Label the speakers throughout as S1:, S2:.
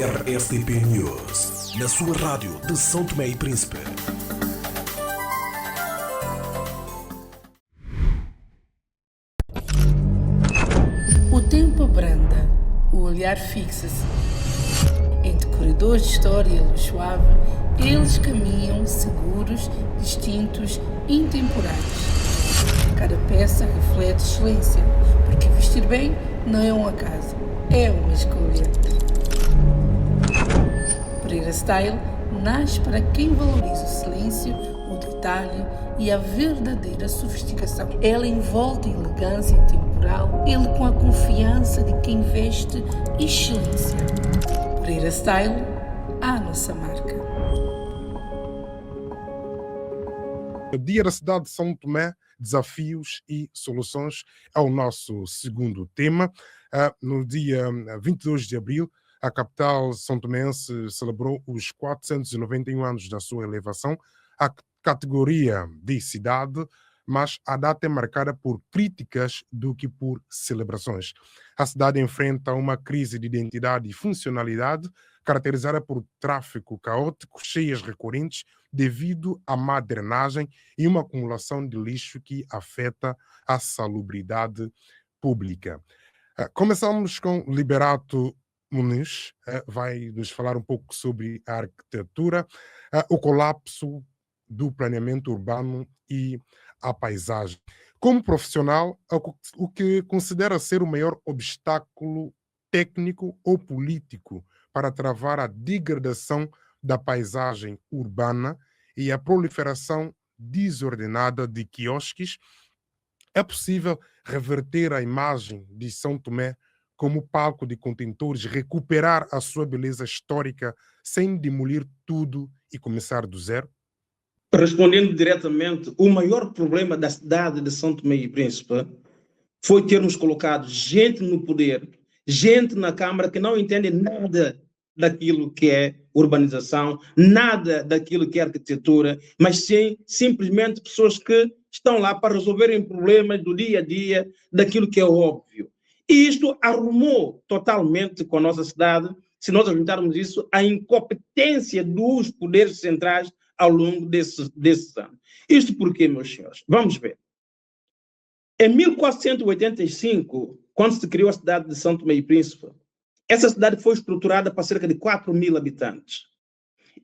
S1: RSTP News, na sua rádio de São Tomé e Príncipe.
S2: O tempo abranda, o olhar fixa-se. Entre corredores de história e luz suave, eles caminham seguros, distintos, intemporais. Cada peça reflete excelência, porque vestir bem não é um acaso, é uma escolha. Pereira Style nasce para quem valoriza o silêncio, o detalhe e a verdadeira sofisticação. Ela envolta em elegância intemporal, ele com a confiança de quem veste excelência. Pereira Style, a nossa marca.
S3: O Dia da Cidade de São Tomé, desafios e soluções é o nosso segundo tema. No dia 22 de abril, a capital são-tomense celebrou os 491 anos da sua elevação à categoria de cidade, mas a data é marcada por críticas do que por celebrações. A cidade enfrenta uma crise de identidade e funcionalidade caracterizada por tráfego caótico, cheias recorrentes devido à má drenagem e uma acumulação de lixo que afeta a salubridade pública. Começamos com Liberato Muniz, vai nos falar um pouco sobre a arquitetura, o colapso do planeamento urbano e a paisagem. Como profissional, o que considera ser o maior obstáculo técnico ou político para travar a degradação da paisagem urbana e a proliferação desordenada de quiosques, é possível reverter a imagem de São Tomé como palco de contentores, recuperar a sua beleza histórica sem demolir tudo e começar do zero?
S4: Respondendo diretamente, o maior problema da cidade de São Tomé e Príncipe foi termos colocado gente no poder, gente na Câmara que não entende nada daquilo que é urbanização, nada daquilo que é arquitetura, mas sim simplesmente pessoas que estão lá para resolverem problemas do dia a dia, daquilo que é óbvio. E isto arrumou totalmente com a nossa cidade, se nós juntarmos isso, a incompetência dos poderes centrais ao longo desses anos. Isto porquê, meus senhores? Vamos ver. Em 1485, quando se criou a cidade de São Tomé e Príncipe, essa cidade foi estruturada para cerca de 4.000 habitantes.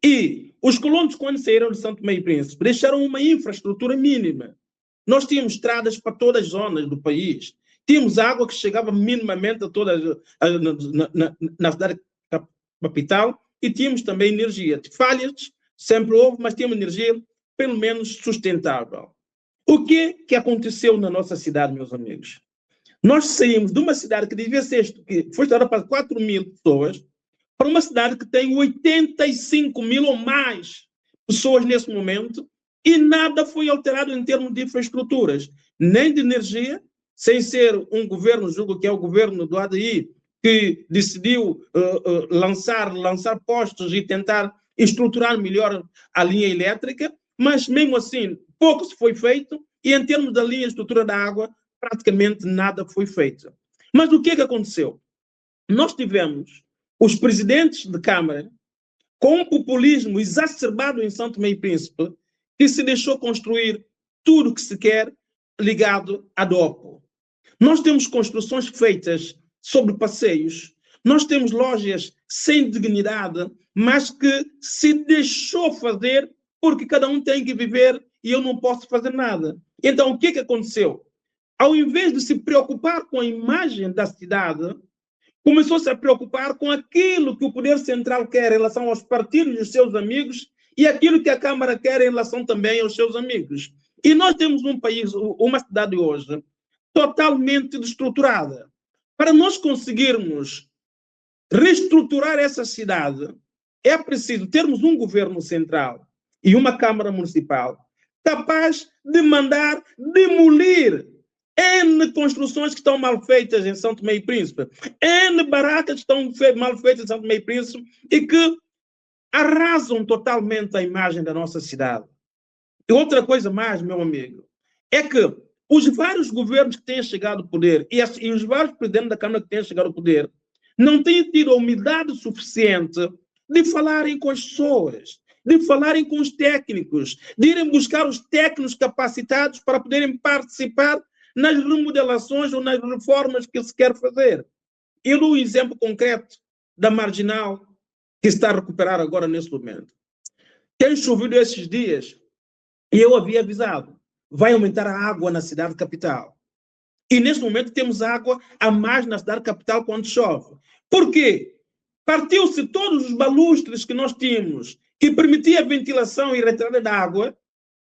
S4: E os colonos, quando saíram de São Tomé e Príncipe, deixaram uma infraestrutura mínima. Nós tínhamos estradas para todas as zonas do país. Tínhamos água que chegava minimamente a todas na cidade capital e tínhamos também energia. Falhas sempre houve, mas tínhamos energia pelo menos sustentável. O que aconteceu na nossa cidade, meus amigos? Nós saímos de uma cidade que devia ser, que foi estruturada para 4.000 pessoas, para uma cidade que tem 85.000 ou mais pessoas nesse momento, e nada foi alterado em termos de infraestruturas, nem de energia, sem ser um governo, julgo que é o governo do ADI, que decidiu lançar postos e tentar estruturar melhor a linha elétrica, mas mesmo assim pouco se foi feito, e em termos da linha de estrutura da água, praticamente nada foi feito. Mas o que aconteceu? Nós tivemos os presidentes de Câmara com um populismo exacerbado em São Tomé e Príncipe, que se deixou construir tudo o que se quer ligado à DOPO. Nós temos construções feitas sobre passeios, nós temos lojas sem dignidade, mas que se deixou fazer porque cada um tem que viver e eu não posso fazer nada. Então, o que aconteceu? Ao invés de se preocupar com a imagem da cidade, começou-se a preocupar com aquilo que o poder central quer em relação aos partidos dos seus amigos e aquilo que a Câmara quer em relação também aos seus amigos. E nós temos um país, uma cidade hoje, totalmente destruturada. Para nós conseguirmos reestruturar essa cidade, é preciso termos um governo central e uma Câmara Municipal capaz de mandar demolir N construções que estão mal feitas em São Tomé e Príncipe, N barracas que estão mal feitas em São Tomé e Príncipe e que arrasam totalmente a imagem da nossa cidade. E outra coisa mais, meu amigo, é que os vários governos que têm chegado ao poder e os vários presidentes da Câmara que têm chegado ao poder não têm tido a humildade suficiente de falarem com as pessoas, de falarem com os técnicos, de irem buscar os técnicos capacitados para poderem participar nas remodelações ou nas reformas que se quer fazer. Eu dou um exemplo concreto da Marginal, que está a recuperar agora nesse momento. Tem chovido esses dias, e eu havia avisado, vai aumentar a água na cidade capital. E neste momento temos água a mais na cidade capital quando chove. Por quê? Partiu-se todos os balustres que nós tínhamos, que permitia a ventilação e retirada da água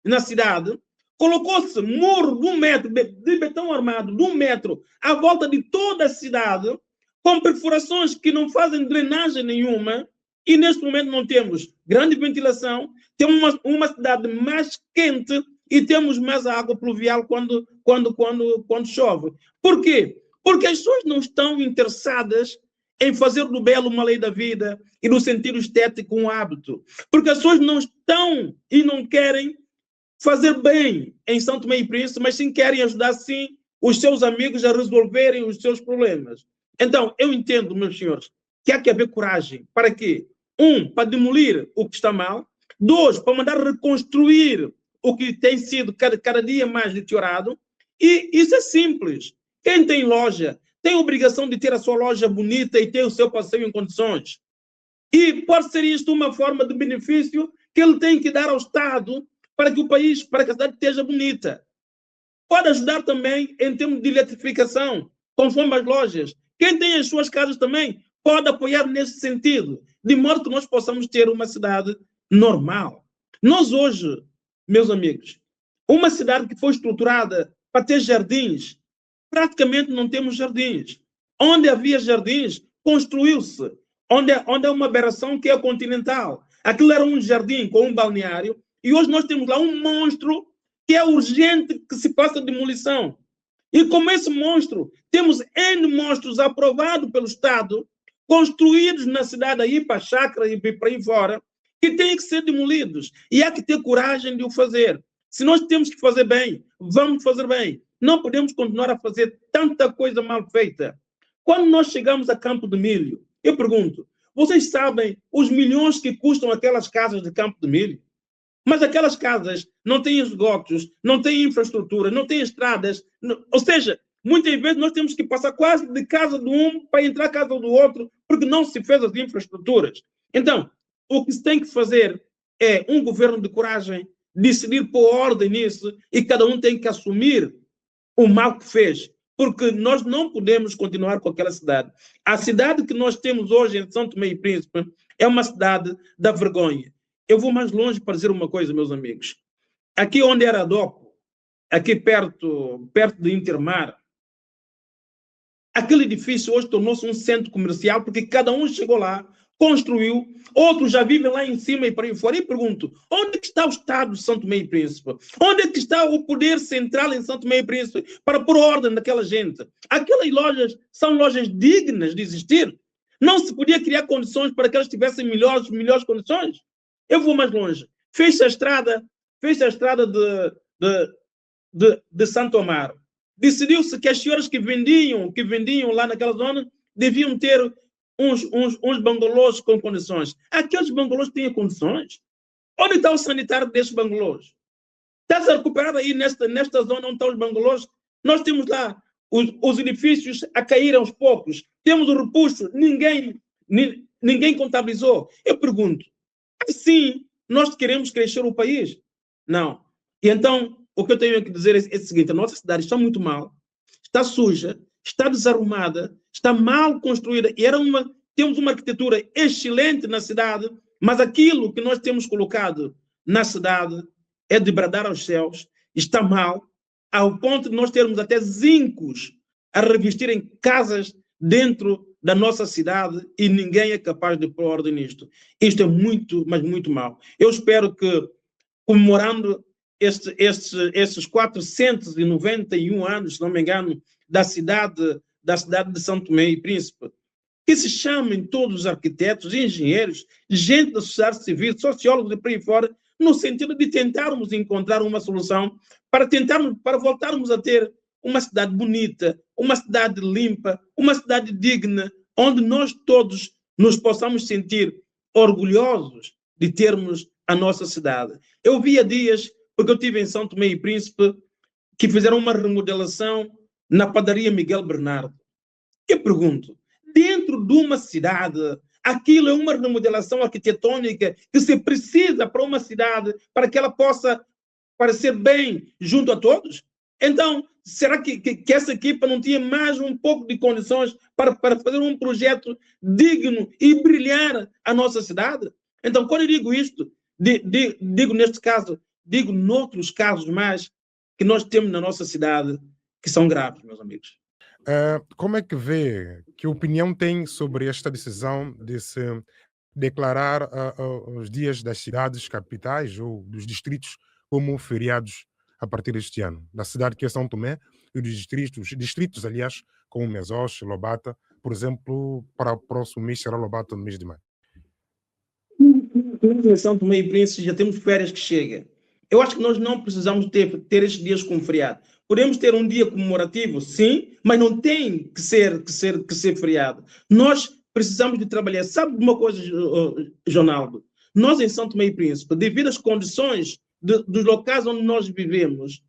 S4: na cidade, colocou-se muro de 1 metro de betão armado, de 1 metro, à volta de toda a cidade, com perfurações que não fazem drenagem nenhuma, e neste momento não temos grande ventilação, temos uma cidade mais quente e temos mais água pluvial quando chove. Por quê? Porque as pessoas não estão interessadas em fazer do belo uma lei da vida e do sentido estético um hábito. Porque as pessoas não estão e não querem fazer bem em São Tomé e Príncipe, mas sim querem ajudar, sim, os seus amigos a resolverem os seus problemas. Então, eu entendo, meus senhores, que há que haver coragem. Para quê? 1, para demolir o que está mal. 2, para mandar reconstruir o que tem sido cada dia mais deteriorado. E isso é simples. Quem tem loja tem a obrigação de ter a sua loja bonita e ter o seu passeio em condições. E pode ser isto uma forma de benefício que ele tem que dar ao Estado para que o país, para que a cidade esteja bonita. Pode ajudar também em termos de eletrificação, conforme as lojas. Quem tem as suas casas também pode apoiar nesse sentido, de modo que nós possamos ter uma cidade normal. Nós hoje, meus amigos, uma cidade que foi estruturada para ter jardins, praticamente não temos jardins. Onde havia jardins, construiu-se. Onde é uma aberração que é continental. Aquilo era um jardim com um balneário, e hoje nós temos lá um monstro que é urgente que se faça demolição. E como esse monstro, temos N monstros aprovados pelo Estado, construídos na cidade aí para a chácara e para aí fora, que têm que ser demolidos. E há que ter coragem de o fazer. Se nós temos que fazer bem, vamos fazer bem. Não podemos continuar a fazer tanta coisa mal feita. Quando nós chegamos a Campo de Milho, eu pergunto, vocês sabem os milhões que custam aquelas casas de Campo de Milho? Mas aquelas casas não têm esgotos, não têm infraestrutura, não têm estradas. Ou seja, muitas vezes nós temos que passar quase de casa de um para entrar na casa do outro, porque não se fez as infraestruturas. Então, o que se tem que fazer é um governo de coragem, decidir pôr ordem nisso, e cada um tem que assumir o mal que fez, porque nós não podemos continuar com aquela cidade. A cidade que nós temos hoje em São Tomé e Príncipe é uma cidade da vergonha. Eu vou mais longe para dizer uma coisa, meus amigos. Aqui onde era a DOCO, aqui perto de Intermar, aquele edifício hoje tornou-se um centro comercial, porque cada um chegou lá, construiu, outros já vivem lá em cima e para aí fora. E pergunto, onde é que está o Estado de São Tomé e Príncipe? Onde é que está o poder central em São Tomé e Príncipe para pôr ordem naquela gente? Aquelas lojas são lojas dignas de existir? Não se podia criar condições para que elas tivessem melhores condições? Eu vou mais longe. Fecha a estrada de Santo Amaro. Decidiu-se que as senhoras que vendiam lá naquela zona deviam ter uns bangalôs com condições. Aqueles bangalôs têm condições? Onde está o sanitário desses bangalôs? Está-se a recuperar aí nesta zona onde estão os bangalôs? Nós temos lá os edifícios a cair aos poucos. Temos o repuxo, ninguém contabilizou. Eu pergunto, assim nós queremos crescer o país? Não. E então, o que eu tenho que dizer é o seguinte, a nossa cidade está muito mal, está suja, está desarrumada, está mal construída, e temos uma arquitetura excelente na cidade, mas aquilo que nós temos colocado na cidade é de bradar aos céus, está mal, ao ponto de nós termos até zincos a revestirem casas dentro da nossa cidade e ninguém é capaz de pôr ordem nisto. Isto é muito, mas muito mal. Eu espero que, comemorando esses 491 anos, se não me engano, da cidade de São Tomé e Príncipe, que se chamem todos os arquitetos, engenheiros, gente da sociedade civil, sociólogos e por aí fora, no sentido de tentarmos encontrar uma solução para voltarmos a ter uma cidade bonita, uma cidade limpa, uma cidade digna, onde nós todos nos possamos sentir orgulhosos de termos a nossa cidade. Eu vi há dias, porque eu estive em São Tomé e Príncipe, que fizeram uma remodelação na padaria Miguel Bernardo. Eu pergunto, dentro de uma cidade, aquilo é uma remodelação arquitetônica que se precisa para uma cidade, para que ela possa parecer bem junto a todos? Então, será que essa equipa não tinha mais um pouco de condições para fazer um projeto digno e brilhar a nossa cidade? Então, quando eu digo isto, digo neste caso, digo noutros casos mais que nós temos na nossa cidade, que são graves, meus amigos.
S3: Como é que vê, que opinião tem sobre esta decisão de se declarar os dias das cidades capitais ou dos distritos como feriados a partir deste ano? Da cidade que é São Tomé e dos distritos, aliás, como Mesoche, Lobata, por exemplo, para o próximo mês será Lobata no mês de maio.
S4: Nós em São Tomé e Príncipe já temos férias que chegam. Eu acho que nós não precisamos ter estes dias como feriado. Podemos ter um dia comemorativo, sim, mas não tem que ser feriado. Nós precisamos de trabalhar. Sabe uma coisa, Jonaldo? Nós em São Tomé e Príncipe, devido às condições dos locais onde nós vivemos,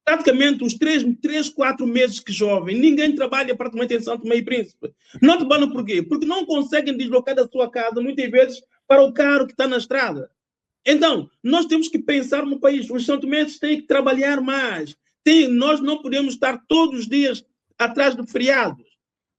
S4: praticamente os 3, 4 meses que chovem, ninguém trabalha praticamente em São Tomé e Príncipe. Não trabalham por quê? Porque não conseguem deslocar da sua casa, muitas vezes, para o carro que está na estrada. Então, nós temos que pensar no país. Os santomenses têm que trabalhar mais. Nós não podemos estar todos os dias atrás de feriados.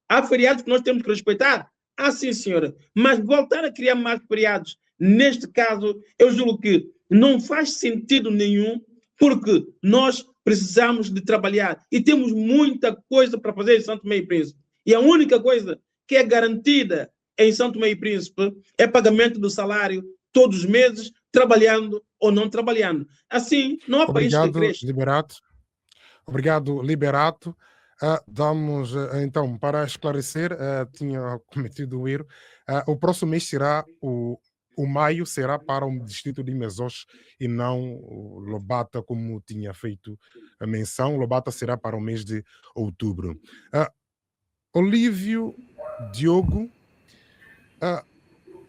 S4: Há feriados que nós temos que respeitar? Ah, sim, senhora. Mas voltar a criar mais feriados, neste caso, eu julgo que não faz sentido nenhum, porque nós precisamos de trabalhar e temos muita coisa para fazer em São Tomé e Príncipe. E a única coisa que é garantida em São Tomé e Príncipe é pagamento do salário todos os meses, trabalhando ou não trabalhando. Assim, não há país que cresça.
S3: Obrigado, Liberato. Vamos, então, para esclarecer, tinha cometido o erro. O próximo mês será o maio, será para o distrito de Mesoche e não o Lobata, como tinha feito a menção. Lobata será para o mês de outubro. Olívio Diogo,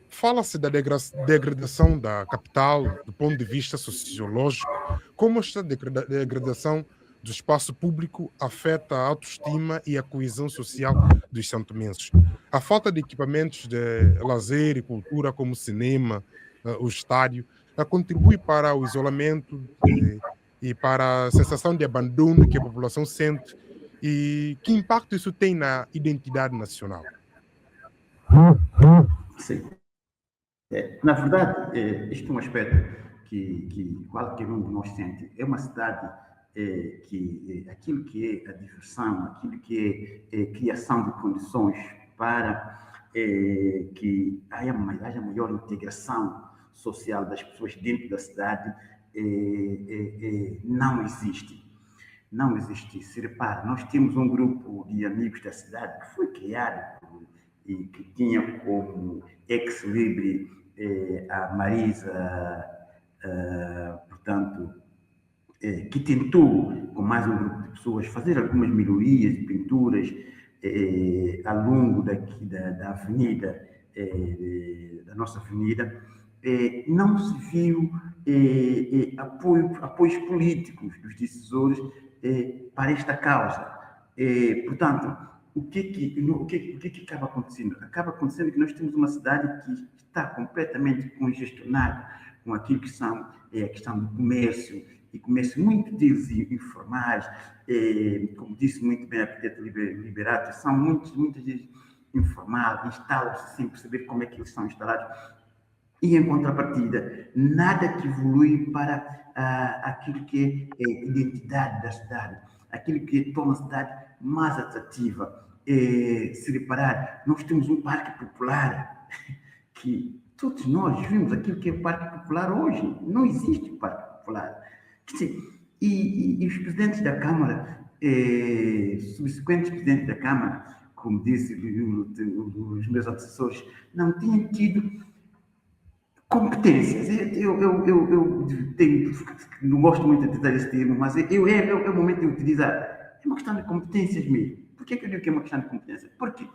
S3: fala-se da degradação da capital do ponto de vista sociológico. Como esta degradação do espaço público afeta a autoestima e a coesão social dos santomenses? A falta de equipamentos de lazer e cultura, como cinema, o estádio, contribui para o isolamento e para a sensação de abandono que a população sente. E que impacto isso tem na identidade nacional?
S5: Sim. Na verdade, este é um aspecto que qualquer um de nós sente. É uma cidade que aquilo que é a diversão, aquilo que é a criação de condições para que haja maior integração social das pessoas dentro da cidade, não existe. Não existe. Se repara, nós temos um grupo de amigos da cidade que foi criado e que tinha como ex-libre a Marisa, portanto, que tentou, com mais um grupo de pessoas, fazer algumas melhorias e pinturas ao longo da avenida, da nossa avenida. Não se viu apoios políticos dos decisores para esta causa. Portanto, o que acaba acontecendo? Acaba acontecendo que nós temos uma cidade que está completamente congestionada com aquilo que são a questão do comércio, e comércio muito deles informais, como disse muito bem a arquiteta Liberato, são muitas vezes informais, instalam-se sem perceber como é que eles são instalados. E, em contrapartida, nada que evolui para aquilo que é a identidade da cidade, aquilo que torna a cidade mais atrativa. Se reparar, nós temos um parque popular que todos nós vimos aquilo que é o parque popular hoje. Não existe o parque popular. E os presidentes da Câmara, subsequentes presidentes da Câmara, como disse os meus antecessores, não tinham tido competências. Eu não gosto muito de utilizar esse termo, mas é o momento de utilizar. É uma questão de competências mesmo. Por que eu digo que é uma questão de competência? Porque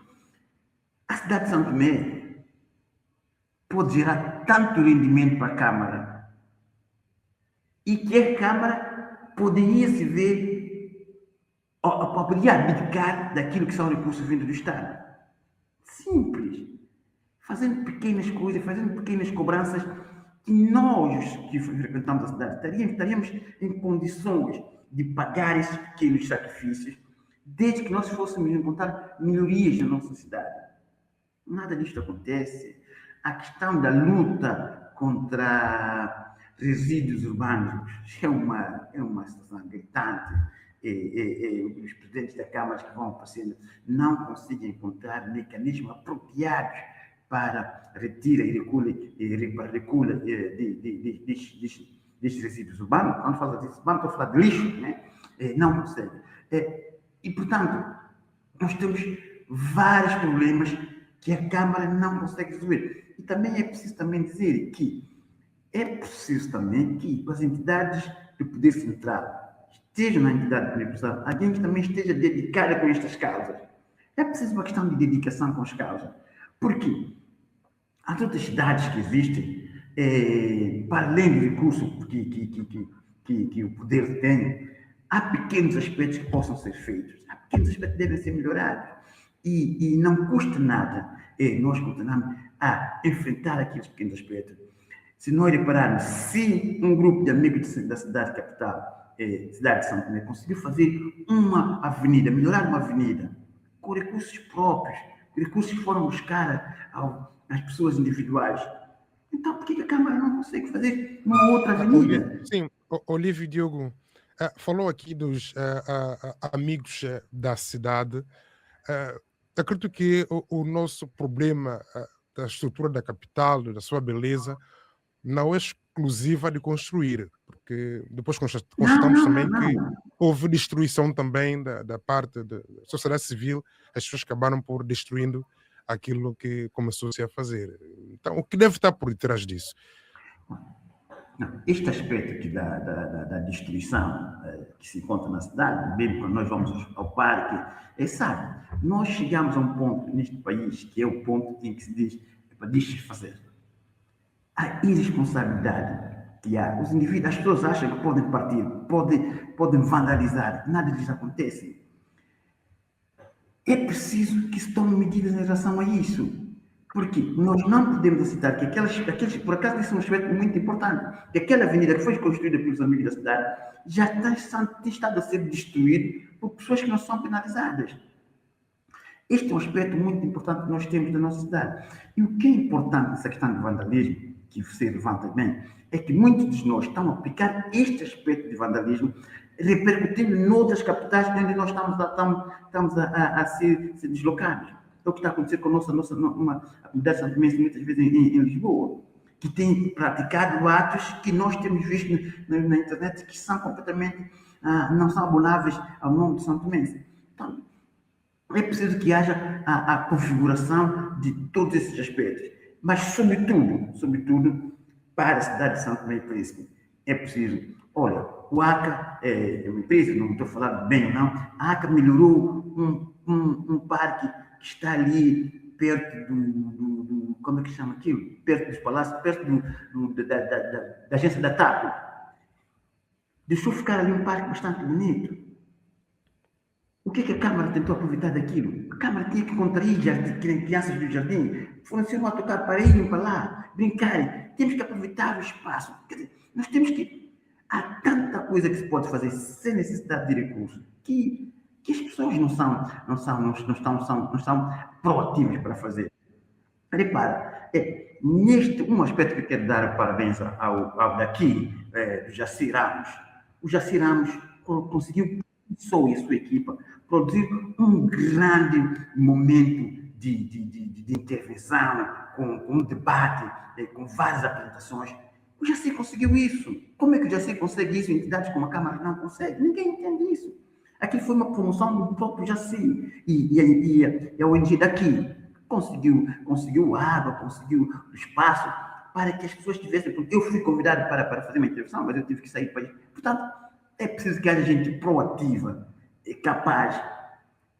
S5: A cidade de São Tomé pode gerar tanto rendimento para a Câmara e que a Câmara poderia se ver, ou poderia abdicar daquilo que são recursos vindos do Estado. Simples. Fazendo pequenas coisas, fazendo pequenas cobranças, que nós que frequentamos a cidade estaríamos em condições de pagar esses pequenos sacrifícios, desde que nós fôssemos encontrar melhorias na nossa cidade. Nada disto acontece. A questão da luta contra resíduos urbanos é uma situação gritante. Os presidentes da Câmara que vão aparecendo não conseguem encontrar mecanismos apropriados para retira e recua destes resíduos urbanos. Quando falo de resíduos urbanos, estou a falar de lixo, né? Não consegue. E, portanto, nós temos vários problemas que a Câmara não consegue resolver. E também é preciso também dizer que é preciso também que as entidades do Poder Central estejam na entidade de comunicação, alguém que também esteja dedicada com estas causas. É preciso uma questão de dedicação com as causas. Porque as outras cidades que existem, para além do recurso que o poder tem, há pequenos aspectos que possam ser feitos, há pequenos aspectos que devem ser melhorados. E não custa nada nós continuarmos a enfrentar aqueles pequenos aspectos. Se nós repararmos, se um grupo de amigos da cidade capital, cidade de São Tomé, conseguiu fazer uma avenida, melhorar uma avenida, com recursos próprios, recursos que foram buscar às pessoas individuais, então por que a Câmara não consegue fazer uma outra avenida?
S3: Sim, Olívio Diogo falou aqui dos amigos da cidade. Acredito que o nosso problema da estrutura da capital, da sua beleza, não é exclusiva de construir, porque depois constatamos também que houve destruição também da parte da sociedade civil, as pessoas acabaram por destruindo aquilo que começou-se a fazer. Então, o que deve estar por detrás disso?
S5: Este aspecto aqui da destruição que se encontra na cidade, mesmo quando nós vamos ao parque, sabe, nós chegamos a um ponto neste país que é o ponto em que se diz para desfazer. A irresponsabilidade que há. Os indivíduos, as pessoas acham que podem partir, podem vandalizar, nada lhes acontece. É preciso que se tomem medidas em relação a isso. Porque nós não podemos aceitar que aqueles por acaso, isso é um aspecto muito importante, que aquela avenida que foi construída pelos amigos da cidade já tem estado a ser destruída por pessoas que não são penalizadas. Este é um aspecto muito importante que nós temos na nossa cidade. E o que é importante nessa questão de vandalismo, que você levanta bem, é que muitos de nós estão a aplicar este aspecto de vandalismo, repercutindo noutras capitais onde nós estamos a ser deslocados. É o que está acontecendo com a comunidade santomense, muitas vezes em Lisboa, que tem praticado atos que nós temos visto na internet que são completamente, não são abonáveis ao nome de santomense. Então, é preciso que haja a configuração de todos esses aspectos. Mas, sobretudo, para a cidade de São Tomé e Príncipe, é preciso, olha, o ACA é uma empresa, não estou falando bem ou não, a ACA melhorou um parque que está ali perto do como é que chama aquilo? Perto dos palácios, perto da agência da TAP. Deixou ficar ali um parque bastante bonito. O que a Câmara tentou aproveitar daquilo? A Câmara tinha que contrair crianças do jardim, foram a tocar para irem para lá, brincarem. Temos que aproveitar o espaço. Quer dizer, nós temos que... Há tanta coisa que se pode fazer sem necessidade de recursos que as pessoas não são proativas para fazer. Repara, um aspecto que eu quero dar parabéns ao daqui, do Jaci Ramos. O Jaci Ramos conseguiu, só e a sua equipa, produzir um grande momento de intervenção, com um debate, com várias apresentações. O Jaci conseguiu isso. Como é que o Jaci consegue isso? Entidades como a Câmara não conseguem. Ninguém entende isso. Aquilo foi uma promoção do próprio Jaci. E a ONG daqui conseguiu água, conseguiu espaço para que as pessoas tivessem... Eu fui convidado para fazer uma intervenção, mas eu tive que sair para isso. Portanto, é preciso que haja gente proativa, capaz.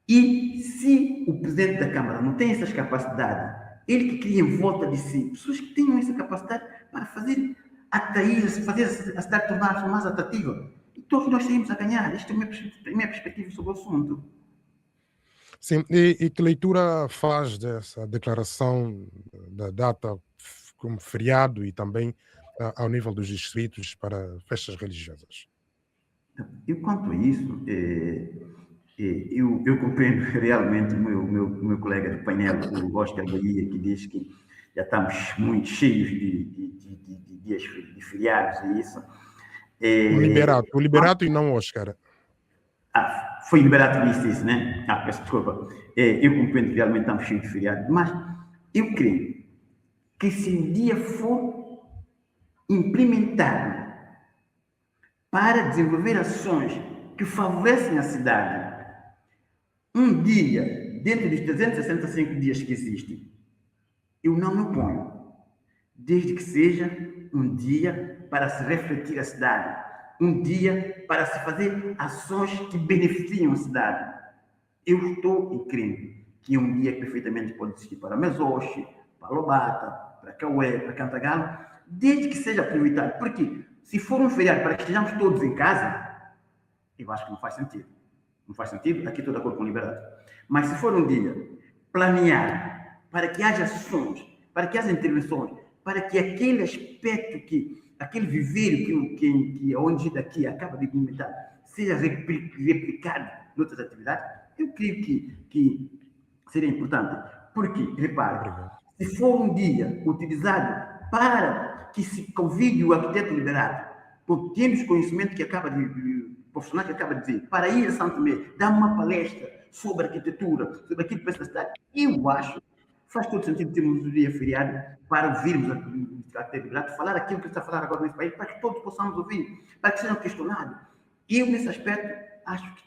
S5: E se o presidente da Câmara não tem essas capacidades, ele que cria em volta de si pessoas que tenham essa capacidade para fazer atrair, fazer a cidade tornar-se mais atrativa. E todos nós saímos a ganhar. Esta é a minha perspectiva sobre o assunto.
S3: Sim, e que leitura faz dessa declaração da data como feriado e também ao nível dos distritos para festas religiosas?
S5: E quanto a isso, eu compreendo realmente o meu colega de painel, o Oscar Bahia, que diz que já estamos muito cheios de dias de feriados e isso.
S3: O Liberato e não o Oscar.
S5: Foi Liberato que disse isso, né? Peço desculpa. Eu compreendo que realmente estamos cheios de feriados, mas eu creio que se um dia for implementado para desenvolver ações que favorecem a cidade, um dia, dentro dos 365 dias que existem, eu não me oponho, desde que seja um dia para se refletir a cidade, um dia para se fazer ações que beneficiam a cidade. Eu estou crendo que é um dia que perfeitamente pode existir para Mesoche, para Lobata, para Cauê, para Cantagalo, desde que seja prioritário. Porque se for um feriado para que estejamos todos em casa, eu acho que não faz sentido. Não faz sentido, aqui estou de acordo com o Liberato. Mas se for um dia planeado para que haja ações, para que haja intervenções, para que aquele aspecto aquele viveiro que a ONG daqui acaba de implementar seja replicado em outras atividades, eu creio que seria importante. Porque, repare, se for um dia utilizado para que se convide o arquiteto Liberato, porque temos conhecimento profissional que acaba de dizer, para ir a Santo Tomé, dar uma palestra sobre arquitetura, sobre aquilo que pensa da cidade, eu acho faz todo sentido termos um dia feriado para ouvirmos a atividade, falar aquilo que está a falar agora nesse país, para que todos possamos ouvir, para que sejam questionados. E eu, nesse aspecto, acho que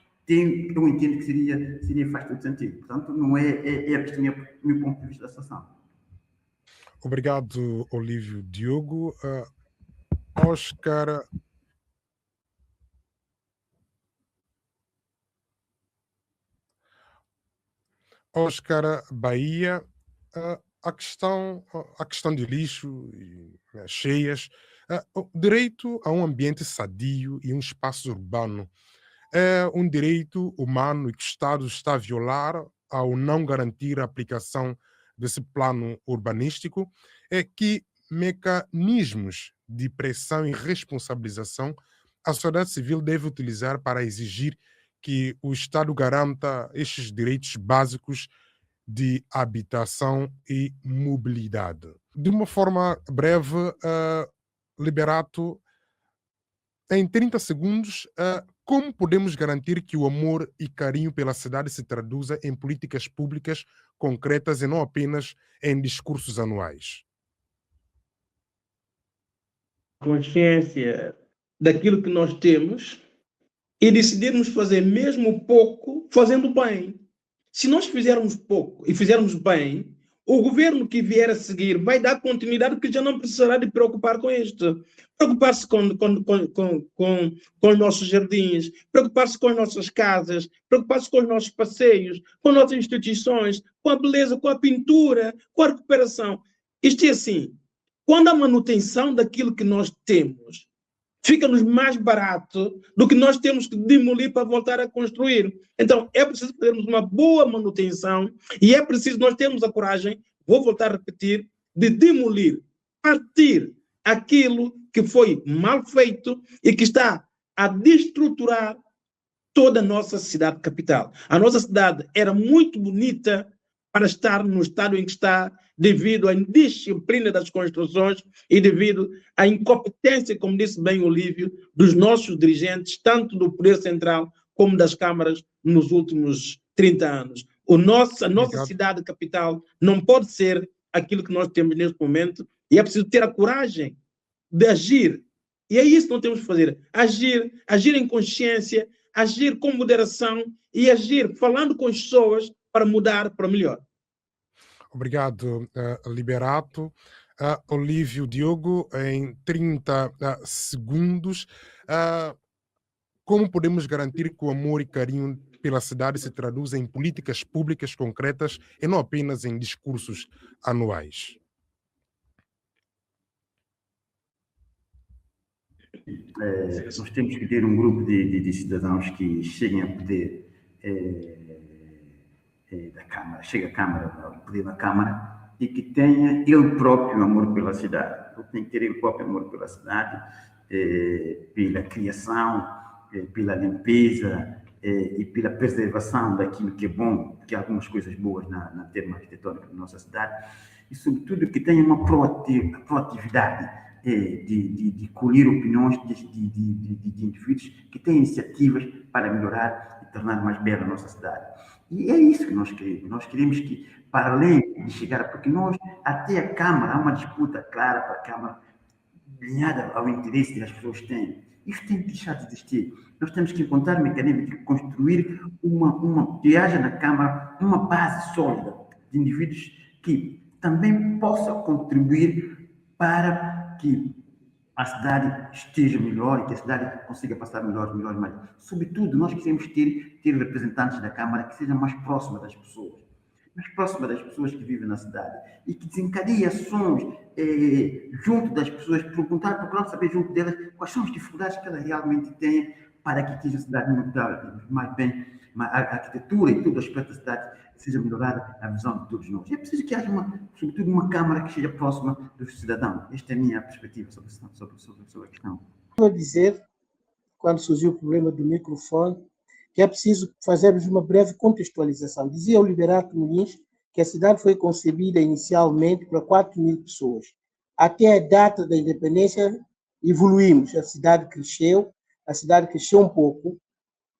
S5: eu entendo que faz todo sentido. Portanto, não é este meu ponto de vista da situação.
S3: Obrigado, Olívio Diogo. Oscar Bahia, a questão de lixo e cheias, o direito a um ambiente sadio e um espaço urbano é um direito humano e que o Estado está a violar ao não garantir a aplicação desse plano urbanístico. Que mecanismos de pressão e responsabilização a sociedade civil deve utilizar para exigir que o Estado garanta estes direitos básicos de habitação e mobilidade. De uma forma breve, Liberato, em 30 segundos, como podemos garantir que o amor e carinho pela cidade se traduza em políticas públicas concretas e não apenas em discursos anuais?
S4: Consciência daquilo que nós temos e decidirmos fazer mesmo pouco, fazendo bem. Se nós fizermos pouco e fizermos bem, o governo que vier a seguir vai dar continuidade, porque já não precisará de preocupar com isto. Preocupar-se com os nossos jardins, preocupar-se com as nossas casas, preocupar-se com os nossos passeios, com as nossas instituições, com a beleza, com a pintura, com a recuperação. Isto é assim, quando a manutenção daquilo que nós temos fica-nos mais barato do que nós temos que demolir para voltar a construir. Então, é preciso fazermos uma boa manutenção e é preciso nós termos a coragem, vou voltar a repetir, de demolir, partir aquilo que foi mal feito e que está a destruturar toda a nossa cidade capital. A nossa cidade era muito bonita para estar no estado em que está, devido à indisciplina das construções e devido à incompetência, como disse bem o Olívio, dos nossos dirigentes, tanto do Poder Central como das câmaras, nos últimos 30 anos. A nossa cidade capital não pode ser aquilo que nós temos neste momento e é preciso ter a coragem de agir. E é isso que nós temos que fazer. Agir em consciência, agir com moderação e agir falando com as pessoas para mudar para melhor.
S3: Obrigado, Liberato. Olívio Diogo, em 30 segundos, como podemos garantir que o amor e carinho pela cidade se traduz em políticas públicas concretas e não apenas em discursos anuais.
S5: Nós temos que ter um grupo de cidadãos que cheguem a poder da Câmara, chega à Câmara, ao poder da Câmara, e que tenha ele próprio amor pela cidade. Ele tem que ter ele próprio amor pela cidade, pela criação, pela limpeza e pela preservação daquilo que é bom, que há algumas coisas boas na termo arquitetônico da nossa cidade, e sobretudo que tenha uma proatividade de colher opiniões de indivíduos que têm iniciativas para melhorar e tornar mais bela a nossa cidade. E é isso que nós queremos. Nós queremos que, para além de chegar, porque nós, até a Câmara, há uma disputa clara para a Câmara, alinhada ao interesse que as pessoas têm. Isso tem que deixar de existir. Nós temos que encontrar mecanismos de construir que haja na Câmara uma base sólida de indivíduos que também possam contribuir para que a cidade esteja melhor e que a cidade consiga passar melhor, mas, sobretudo, nós queremos ter representantes da Câmara que sejam mais próximos das pessoas, que vivem na cidade e que desencadeiem ações junto das pessoas, procurar saber junto delas quais são as dificuldades que elas realmente têm para que a cidade mais bem, a arquitetura e todo o aspecto da cidade seja melhorada a visão de todos nós. É preciso que haja, sobretudo, uma Câmara que esteja próxima dos cidadãos. Esta é a minha perspectiva sobre a questão.
S6: Vou dizer, quando surgiu o problema do microfone, que é preciso fazermos uma breve contextualização. Dizia o Liberato Muniz que a cidade foi concebida inicialmente para 4.000 pessoas. Até a data da independência, evoluímos. A cidade cresceu um pouco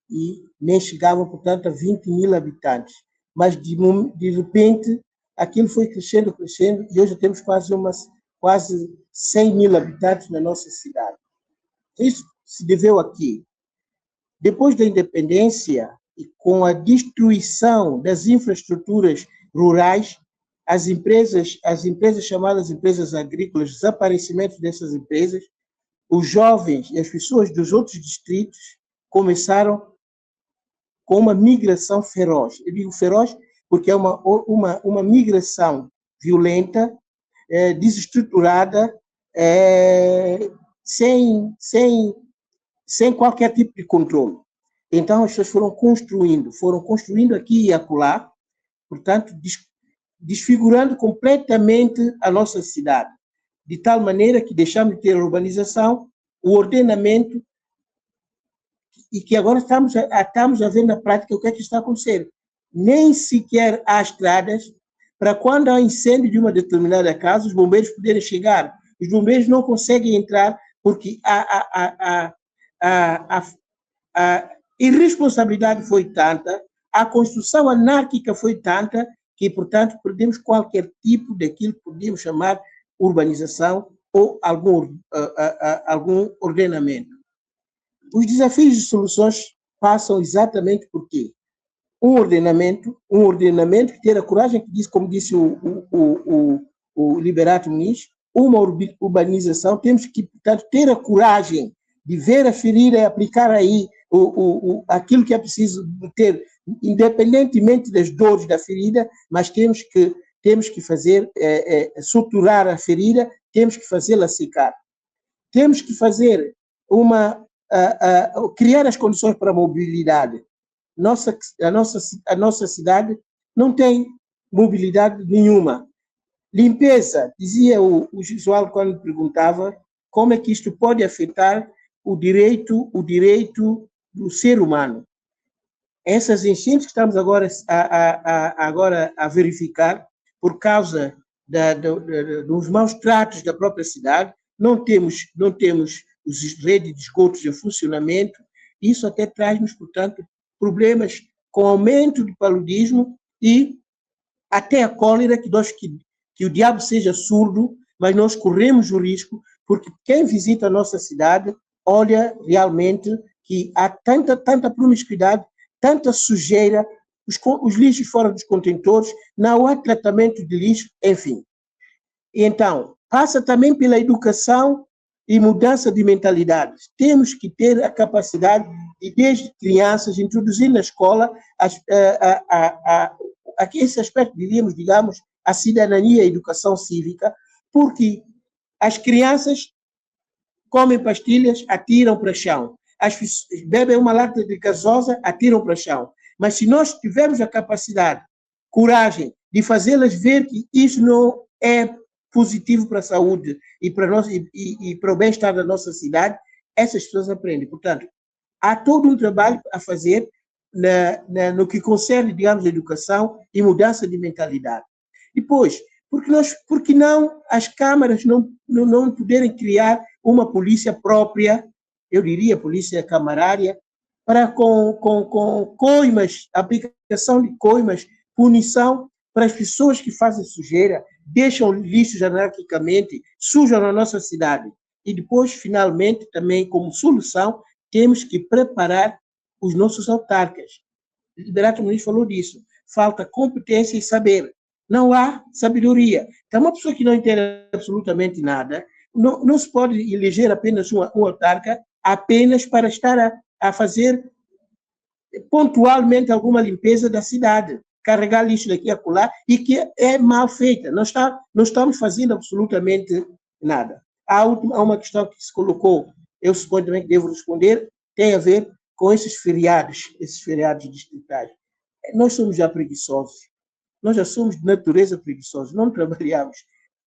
S6: e nem chegava, portanto, a 20.000 habitantes. Mas, de repente, aquilo foi crescendo, e hoje temos quase 100.000 habitantes na nossa cidade. Isso se deveu aqui. Depois da independência e com a destruição das infraestruturas rurais, as empresas chamadas empresas agrícolas, desaparecimento dessas empresas, os jovens e as pessoas dos outros distritos começaram com uma migração feroz. Eu digo feroz porque é uma migração violenta, desestruturada, sem qualquer tipo de controle. Então, as pessoas foram construindo aqui e acolá, portanto, desfigurando completamente a nossa cidade, de tal maneira que deixamos de ter a urbanização, o ordenamento, e que agora estamos a ver na prática o que é que está acontecendo. Nem sequer há estradas para quando há incêndio de uma determinada casa, os bombeiros poderem chegar. Os bombeiros não conseguem entrar porque a irresponsabilidade foi tanta, a construção anárquica foi tanta, que, portanto, perdemos qualquer tipo daquilo que podíamos chamar urbanização ou algum ordenamento. Os desafios de soluções passam exatamente por quê? Um ordenamento que ter a coragem, como disse o Liberato Muniz, uma urbanização, temos que, portanto, ter a coragem de ver a ferida e aplicar aí aquilo que é preciso ter, independentemente das dores da ferida, mas temos que fazer, suturar a ferida, temos que fazê-la secar. Temos que fazer criar as condições para a mobilidade. A nossa cidade não tem mobilidade nenhuma. Limpeza, dizia o Gisualdo quando me perguntava como é que isto pode afetar o direito do ser humano. Essas enchentes que estamos agora a verificar, por causa dos maus tratos da própria cidade, não temos as redes de esgotos em funcionamento. Isso até traz-nos, portanto, problemas com aumento do paludismo e até a cólera, que o diabo seja surdo, mas nós corremos o risco, porque quem visita a nossa cidade olha realmente que há tanta promiscuidade, tanta sujeira, os lixos fora dos contentores, não há tratamento de lixo, enfim. Então, passa também pela educação e mudança de mentalidades. Temos que ter a capacidade e desde crianças introduzir na escola esse aspecto, diríamos, digamos, a cidadania e a educação cívica, porque as crianças comem pastilhas, atiram para o chão. Bebem uma lata de gasosa, atiram para o chão. Mas se nós tivermos a capacidade, coragem, de fazê-las ver que isso não é positivo para a saúde e para, para o bem-estar da nossa cidade, essas pessoas aprendem. Portanto, há todo um trabalho a fazer no que concerne, digamos, a educação e mudança de mentalidade. Depois, porque não as câmaras não poderem criar uma polícia própria, eu diria polícia camarária, para com coimas, aplicação de coimas, punição para as pessoas que fazem sujeira, deixam lixos anarquicamente, sujam a nossa cidade. E depois, finalmente, também como solução, temos que preparar os nossos autarcas. O Liberato Muniz falou disso. Falta competência e saber. Não há sabedoria. Então, uma pessoa que não entende absolutamente nada, não se pode eleger apenas um autarca apenas para estar a fazer pontualmente alguma limpeza da cidade, carregar lixo daqui a acolá, e que é mal feita. Não estamos fazendo absolutamente nada. Há uma questão que se colocou, eu suponho também que devo responder, tem a ver com esses feriados distritais. Nós somos já preguiçosos. Nós já somos de natureza preguiçosos, não trabalhamos.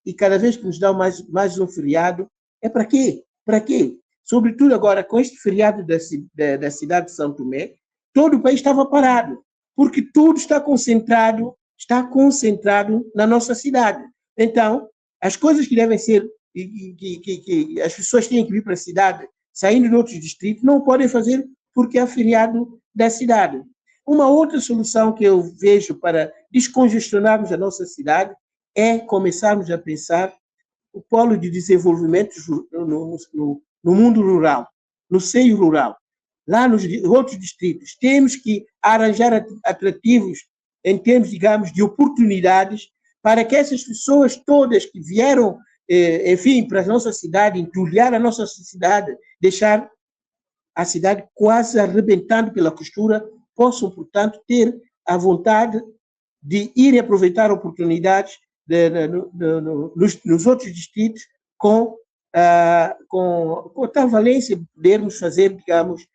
S6: E cada vez que nos dá mais um feriado, é para quê? Para quê? Sobretudo agora, com este feriado da cidade de São Tomé, todo o país estava parado, porque tudo está concentrado na nossa cidade. Então, as coisas que devem ser, que as pessoas têm que vir para a cidade, saindo de outros distritos, não podem fazer porque é feriado da cidade. Uma outra solução que eu vejo para descongestionarmos a nossa cidade é começarmos a pensar o polo de desenvolvimento no mundo rural, no seio rural. Lá nos outros distritos, temos que arranjar atrativos em termos, digamos, de oportunidades para que essas pessoas todas que vieram, enfim, para a nossa cidade, entulhar a nossa cidade, deixar a cidade quase arrebentando pela costura, possam, portanto, ter a vontade de ir aproveitar oportunidades nos outros distritos com tal valência de podermos fazer, digamos,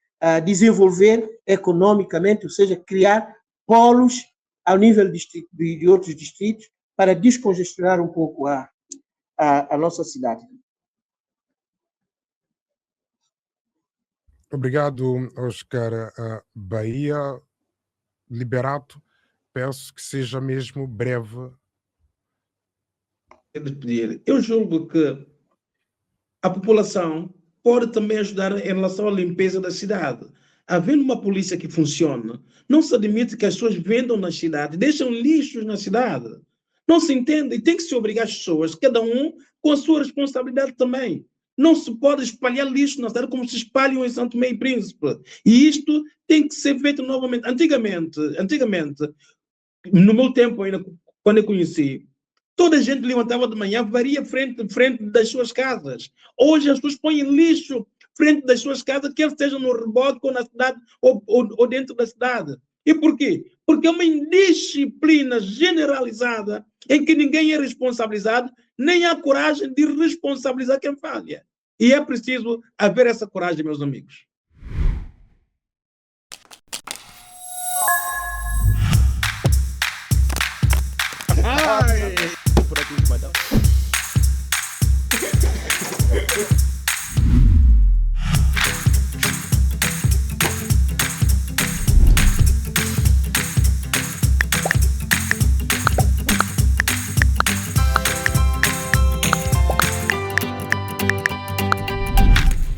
S6: desenvolver economicamente, ou seja, criar polos ao nível de outros distritos para descongestionar um pouco a nossa cidade.
S3: Obrigado, Oscar Bahia. Liberato, peço que seja mesmo breve.
S4: Eu julgo que a população pode também ajudar em relação à limpeza da cidade. Havendo uma polícia que funciona, não se admite que as pessoas vendam na cidade, deixam lixos na cidade. Não se entende e tem que se obrigar as pessoas, cada um com a sua responsabilidade também. Não se pode espalhar lixo na cidade como se espalham em São Tomé e Príncipe. E isto tem que ser feito novamente. Antigamente, no meu tempo ainda, quando eu conheci, toda a gente levantava de manhã, varia frente das suas casas. Hoje as pessoas põem lixo frente das suas casas, quer seja no rebote ou na cidade ou dentro da cidade. E por quê? Porque é uma indisciplina generalizada em que ninguém é responsabilizado, nem há coragem de responsabilizar quem falha. E é preciso haver essa coragem, meus amigos.
S7: Por aqui, madame.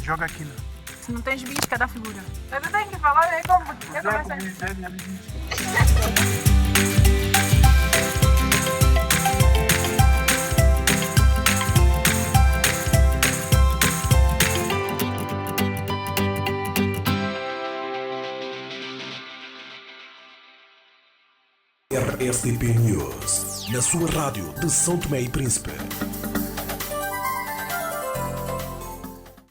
S8: Joga aqui, né?
S9: Se não tens bicho, cada figura. Mas eu tenho que falar, é como eu comecei.
S1: RSTP News, na sua rádio de São Tomé e Príncipe.